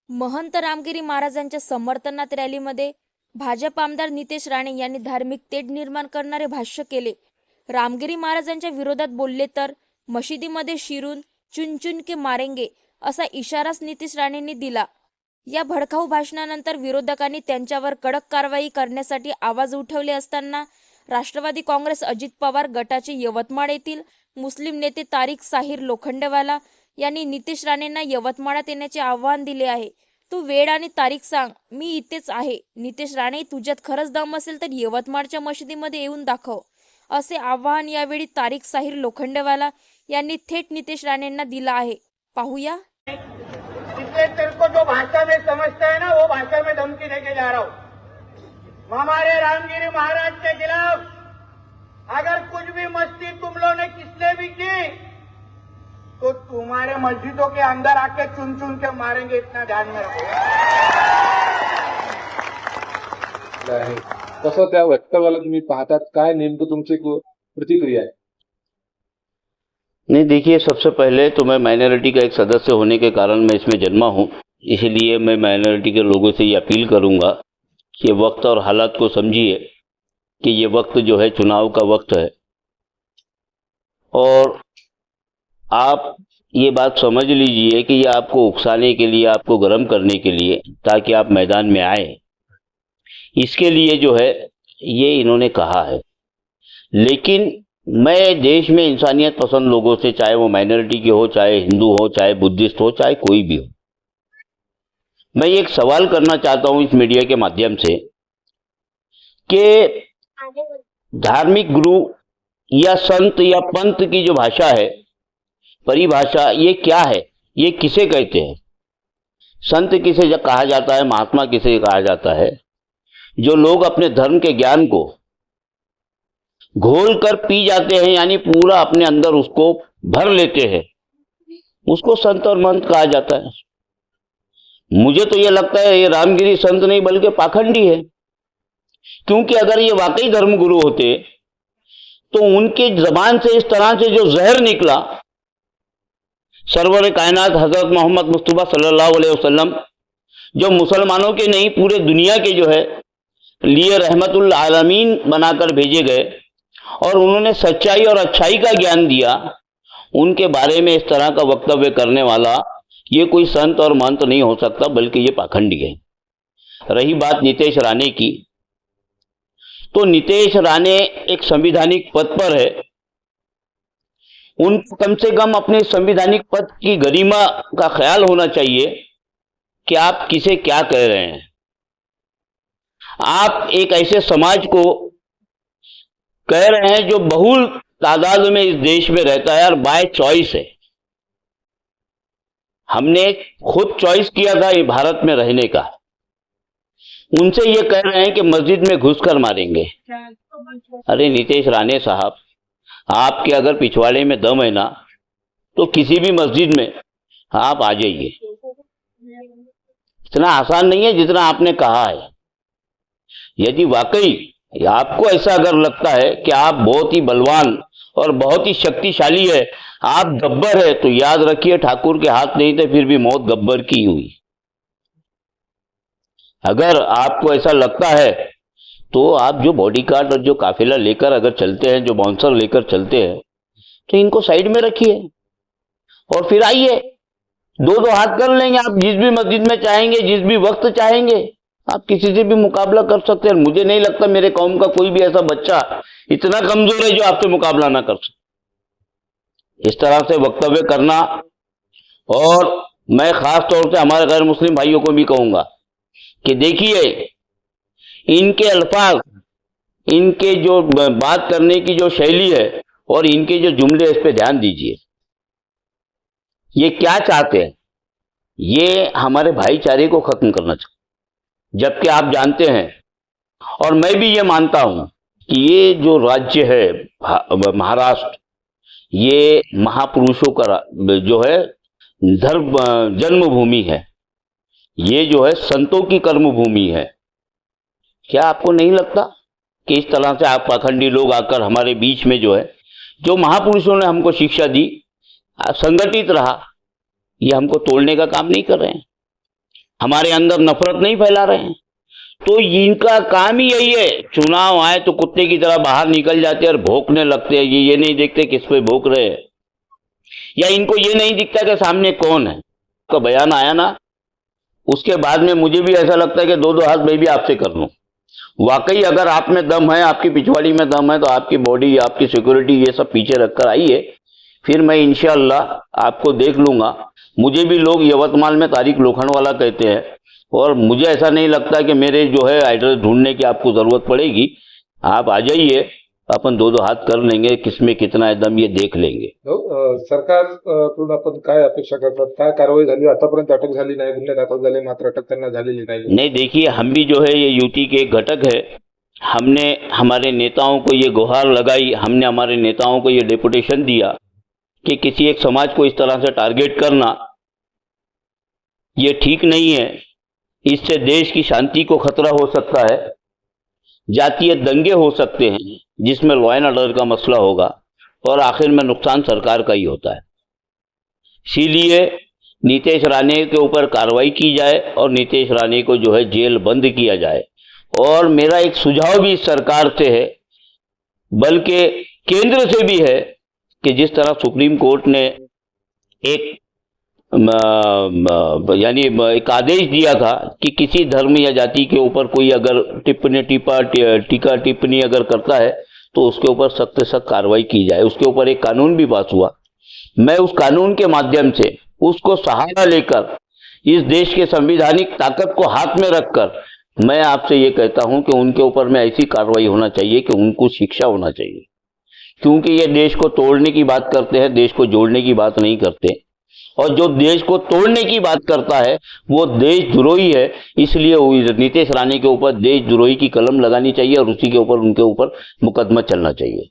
महंत रामगिरी महाराजांच्या समर्थनात रॅलीमध्ये भाजप आमदार नितेश राणे यांनी धार्मिक तेढ निर्माण करणारे भाष्य केले. रामगिरी महाराजांच्या विरोधात बोलले तर मशिदीमध्ये शिरून चुन चुन के मारेंगे असा इशाराच नितेश राणेंनी दिला. या भडकाऊ भाषणानंतर विरोधकांनी त्यांच्यावर कडक कारवाई करण्यासाठी आवाज उठवले असताना राष्ट्रवादी काँग्रेस अजित पवार गटाचे यवतमाळ येथील मुस्लिम नेते तारिक साहिर लोखंडेवाला यांनी नितेश राणेंना यवतमाळात येण्याचे आवाहन दिले आहे. तू वेळ आणि तारीख सांग, मी इथेच आहे. नितेश राणे, तुझ्यात खरंच दम असेल तर यवतमाळच्या मशिदीमध्ये येऊन दाखव, असे आवाहन यावेळी तारिक साहिर लोखंडेवाला यांनी थेट नितेश राणेंना दिला आहे. पाहूया. इसलिए तेरे को जो भाषा में समझता है ना, वो भाषा में धमकी देके जा रहा हूँ। हमारे रामगिरी महाराज के खिलाफ अगर कुछ भी मस्ती तुम लोगों ने किसने भी की तो तुम्हारे मस्जिदों के अंदर आके चुन चुन के मारेंगे, इतना ध्यान में रखो। कसं त्या वक्तव्याला तुम्ही पाहतात, काय नेमकं तुमची प्रतिक्रिया है? नहीं, देखिए, सबसे पहले तो मैं माइनॉरिटी का एक सदस्य होने के कारण मैं इसमें जन्मा हूँ, इसलिए मैं माइनॉरिटी के लोगों से ये अपील करूँगा कि वक्त और हालात को समझिए कि ये वक्त जो है चुनाव का वक्त है और आप ये बात समझ लीजिए कि ये आपको उकसाने के लिए, आपको गर्म करने के लिए, ताकि आप मैदान में आए, इसके लिए जो है ये इन्होंने कहा है। लेकिन मैं देश में इंसानियत पसंद लोगों से, चाहे वो माइनॉरिटी के हो, चाहे हिंदू हो, चाहे बुद्धिस्ट हो, चाहे कोई भी हो, मैं एक सवाल करना चाहता हूं इस मीडिया के माध्यम से कि धार्मिक गुरु या संत या पंत की जो भाषा है, परिभाषा, ये क्या है? ये किसे कहते हैं? संत किसे कहा जाता है, महात्मा किसे कहा जाता है? जो लोग अपने धर्म के ज्ञान को घोल कर पी जाते हैं, यानी पूरा अपने अंदर उसको भर लेते हैं, उसको संत और महंत कहा जाता है। मुझे तो ये लगता है ये रामगिरी संत नहीं बल्कि पाखंडी है, क्योंकि अगर ये वाकई धर्मगुरु होते तो उनके जबान से इस तरह से जो जहर निकला, सरवर कायनात हजरत मोहम्मद मुस्तफा सल्लल्लाहु अलैहि वसल्लम, जो मुसलमानों के नहीं पूरे दुनिया के जो है लिए रहमतुल आलमीन बनाकर भेजे गए और उन्होंने सच्चाई और अच्छाई का ज्ञान दिया, उनके बारे में इस तरह का वक्तव्य करने वाला ये कोई संत और महंत नहीं हो सकता, बल्कि ये पाखंडी है। रही बात नितेश राणे की, तो नितेश राणे एक संवैधानिक पद पर है, उनको कम से कम अपने संवैधानिक पद की गरिमा का ख्याल होना चाहिए कि आप किसे क्या कह रहे हैं। आप एक ऐसे समाज को कह रहे हैं जो बहुल तादाद में इस देश में रहता है और बाय चॉइस है। हमने खुद चॉइस किया था ये भारत में रहने का। उनसे ये कह रहे हैं कि मस्जिद में घुसकर मारेंगे। अरे नितेश राणे साहब, आपके अगर पिछवाड़े में दम है ना, तो किसी भी मस्जिद में आप आ जाइए। इतना आसान नहीं है जितना आपने कहा है। यदि वाकई आपको ऐसा अगर लगता है कि आप बहुत ही बलवान और बहुत ही शक्तिशाली है, आप गब्बर है, तो याद रखिए ठाकुर के हाथ नहीं थे फिर भी मौत गब्बर की हुई। अगर आपको ऐसा लगता है तो आप जो बॉडीगार्ड और जो काफिला लेकर अगर चलते हैं, जो बाउंसर लेकर चलते हैं, तो इनको साइड में रखिए और फिर आइए, दो दो हाथ कर लेंगे। आप जिस भी मस्जिद में चाहेंगे, जिस भी वक्त चाहेंगे, आप किसी से भी मुकाबला कर सकते हैं। मुझे नहीं लगता मेरे कौम का कोई भी ऐसा बच्चा इतना कमजोर है जो आपसे मुकाबला ना कर सके। इस तरह से वक्तव्य करना, और मैं खास तौर से हमारे गैर मुस्लिम भाइयों को भी कहूंगा कि देखिए, इनके अल्फाज, इनके जो बात करने की जो शैली है और इनके जो जुमले, इस पे ध्यान दीजिए। ये क्या चाहते हैं? ये हमारे भाईचारे को खत्म करना चाहते, जबकि आप जानते हैं और मैं भी ये मानता हूं कि ये जो राज्य है महाराष्ट्र, ये महापुरुषों का जो है धर्म जन्मभूमि है, ये जो है संतों की कर्मभूमि है। क्या आपको नहीं लगता कि इस तरह से आप पाखंडी लोग आकर हमारे बीच में जो है, जो महापुरुषों ने हमको शिक्षा दी, संगठित रहा, ये हमको तोड़ने का काम नहीं कर रहे हैं? हमारे अंदर नफरत नहीं फैला रहे हैं। तो इनका काम ही यही है, चुनाव आए तो कुत्ते की तरह बाहर निकल जाते हैं और भौंकने लगते हैं। ये नहीं देखते किस पे भौंक रहे हैं, या इनको ये नहीं दिखता कि सामने कौन है। का बयान आया ना, उसके बाद में मुझे भी ऐसा लगता है कि दो हाथ मैं भी आपसे कर लूं। वाकई अगर आप में दम है, आपकी पिछवाड़ी में दम है, तो आपकी बॉडी, आपकी सिक्योरिटी ये सब पीछे रखकर आइए, फिर मैं इंशाअल्लाह आपको देख लूंगा। मुझे भी लोग यवतमाल में तारिक लोखंडवाला कहते हैं, और मुझे ऐसा नहीं लगता कि मेरे जो है एड्रेस ढूंढने की आपको जरूरत पड़ेगी। आप आ जाइए, आपण दो हात कर लेंगे, किसमें कितना है दम ये देख लेंगे। सरकारकडून आपण काय अपेक्षा करतात? काय कारवाई झाली? आतापर्यंत अटक झाली नाही, गुन्हे दाखल झाले, मात्र अटक त्यांना झालेली नाही। नहीं, देखिए, हम भी जो है ये यूटी के एक घटक है। हमने हमारे नेताओं को ये गुहार लगाई, हमने हमारे नेताओं को ये डेपुटेशन दिया कि किसी एक समाज को इस तरह से टारगेट करना ये ठीक नहीं है। इससे देश की शांति को खतरा हो सकता है, जातीय दंगे हो सकते हैं जिसमें लॉ एंड ऑर्डर का मसला होगा, और आखिर में नुकसान सरकार का ही होता है। इसीलिए नीतीश राणे के ऊपर कार्रवाई की जाए और नीतीश राणे को जो है जेल बंद किया जाए। और मेरा एक सुझाव भी इस सरकार से है, बल्कि केंद्र से भी है, कि जिस तरह सुप्रीम कोर्ट ने एक यानी एक आदेश दिया था कि किसी धर्म या जाति के ऊपर कोई अगर टीका टिप्पणी अगर करता है तो उसके ऊपर सख्त से सख्त कार्रवाई की जाए। उसके ऊपर एक कानून भी पास हुआ। मैं उस कानून के माध्यम से उसको सहारा लेकर इस देश के संवैधानिक ताकत को हाथ में रखकर मैं आपसे ये कहता हूं कि उनके ऊपर में ऐसी कार्रवाई होना चाहिए कि उनको शिक्षा होना चाहिए, क्योंकि ये देश को तोड़ने की बात करते हैं, देश को जोड़ने की बात नहीं करते। और जो देश को तोड़ने की बात करता है वो देशद्रोही है। इसलिए नीतीश राणे के ऊपर देशद्रोही की कलम लगानी चाहिए और उसी के ऊपर उनके ऊपर मुकदमा चलना चाहिए।